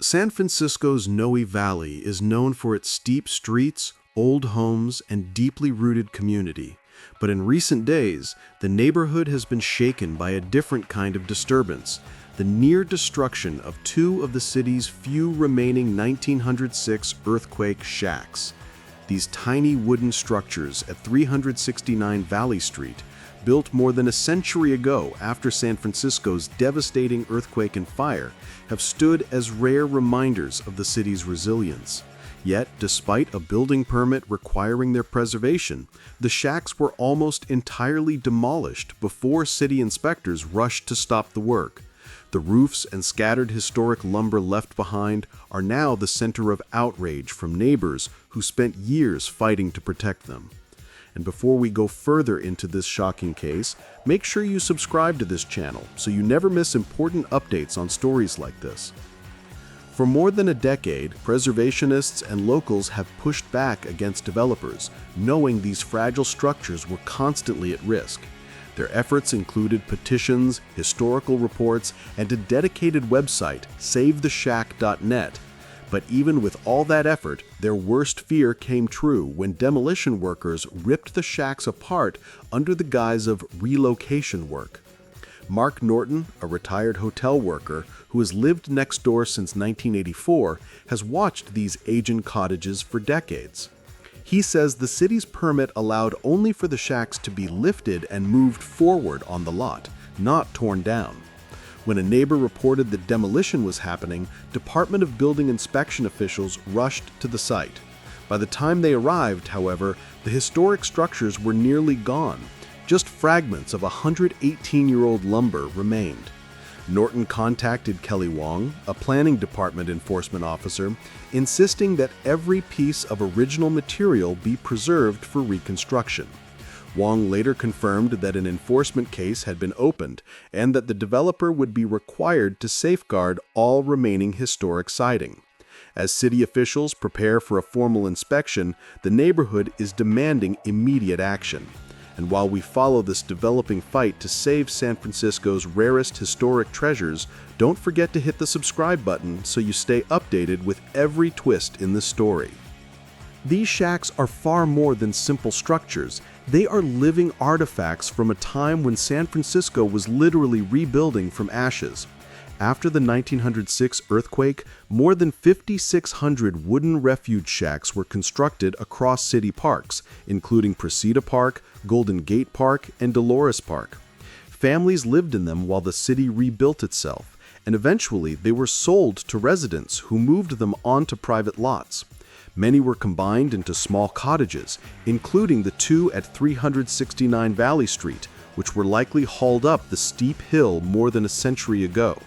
San Francisco's Noe Valley is known for its steep streets, old homes, and deeply rooted community. But in recent days, the neighborhood has been shaken by a different kind of disturbance: the near destruction of two of the city's few remaining 1906 earthquake shacks. These tiny wooden structures at 369 Valley Street, built more than a century ago after San Francisco's devastating earthquake and fire, have stood as rare reminders of the city's resilience. Yet, despite a building permit requiring their preservation, the shacks were almost entirely demolished before city inspectors rushed to stop the work. The roofs and scattered historic lumber left behind are now the center of outrage from neighbors who spent years fighting to protect them. And before we go further into this shocking case, make sure you subscribe to this channel so you never miss important updates on stories like this. For more than a decade, preservationists and locals have pushed back against developers, knowing these fragile structures were constantly at risk. Their efforts included petitions, historical reports, and a dedicated website, SaveTheShack.net. But even with all that effort, their worst fear came true when demolition workers ripped the shacks apart under the guise of relocation work. Mark Norton, a retired hotel worker who has lived next door since 1984, has watched these aging cottages for decades. He says the city's permit allowed only for the shacks to be lifted and moved forward on the lot, not torn down. When a neighbor reported that demolition was happening, Department of Building Inspection officials rushed to the site. By the time they arrived, however, the historic structures were nearly gone. Just fragments of 118-year-old lumber remained. Norton contacted Kelly Wong, a planning department enforcement officer, insisting that every piece of original material be preserved for reconstruction. Wong later confirmed that an enforcement case had been opened and that the developer would be required to safeguard all remaining historic siding. As city officials prepare for a formal inspection, the neighborhood is demanding immediate action. And while we follow this developing fight to save San Francisco's rarest historic treasures, don't forget to hit the subscribe button so you stay updated with every twist in the story. These shacks are far more than simple structures. They are living artifacts from a time when San Francisco was literally rebuilding from ashes. After the 1906 earthquake, more than 5,600 wooden refuge shacks were constructed across city parks, including Presida Park, Golden Gate Park, and Dolores Park. Families lived in them while the city rebuilt itself, and eventually they were sold to residents who moved them onto private lots. Many were combined into small cottages, including the two at 369 Valley Street, which were likely hauled up the steep hill more than a century ago.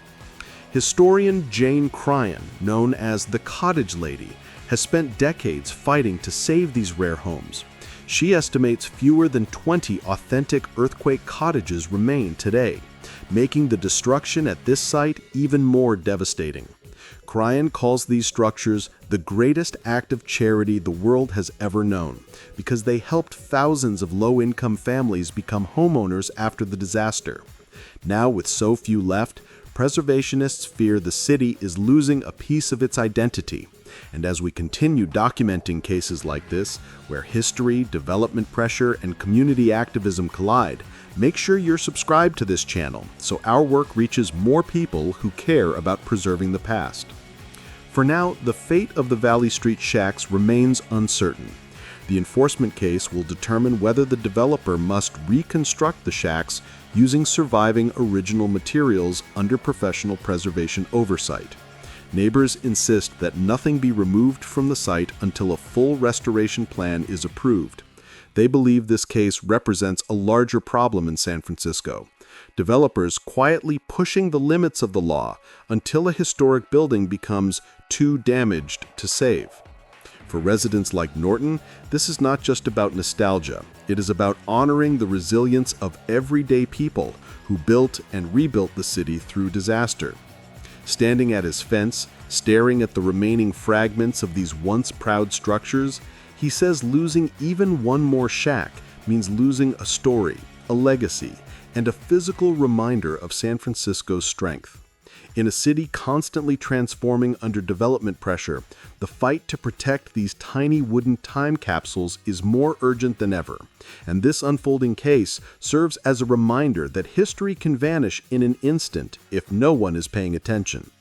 Historian Jane Cryan, known as the Cottage Lady, has spent decades fighting to save these rare homes. She estimates fewer than 20 authentic earthquake cottages remain today, making the destruction at this site even more devastating. Cryan calls these structures the greatest act of charity the world has ever known, because they helped thousands of low-income families become homeowners after the disaster. Now, with so few left, preservationists fear the city is losing a piece of its identity. And as we continue documenting cases like this, where history, development pressure, and community activism collide, make sure you're subscribed to this channel so our work reaches more people who care about preserving the past. For now, the fate of the Valley Street shacks remains uncertain. The enforcement case will determine whether the developer must reconstruct the shacks using surviving original materials under professional preservation oversight. Neighbors insist that nothing be removed from the site until a full restoration plan is approved. They believe this case represents a larger problem in San Francisco: developers quietly pushing the limits of the law until a historic building becomes too damaged to save. For residents like Norton, this is not just about nostalgia. It is about honoring the resilience of everyday people who built and rebuilt the city through disaster. Standing at his fence, staring at the remaining fragments of these once proud structures, he says losing even one more shack means losing a story, a legacy, and a physical reminder of San Francisco's strength. In a city constantly transforming under development pressure, the fight to protect these tiny wooden time capsules is more urgent than ever. And this unfolding case serves as a reminder that history can vanish in an instant if no one is paying attention.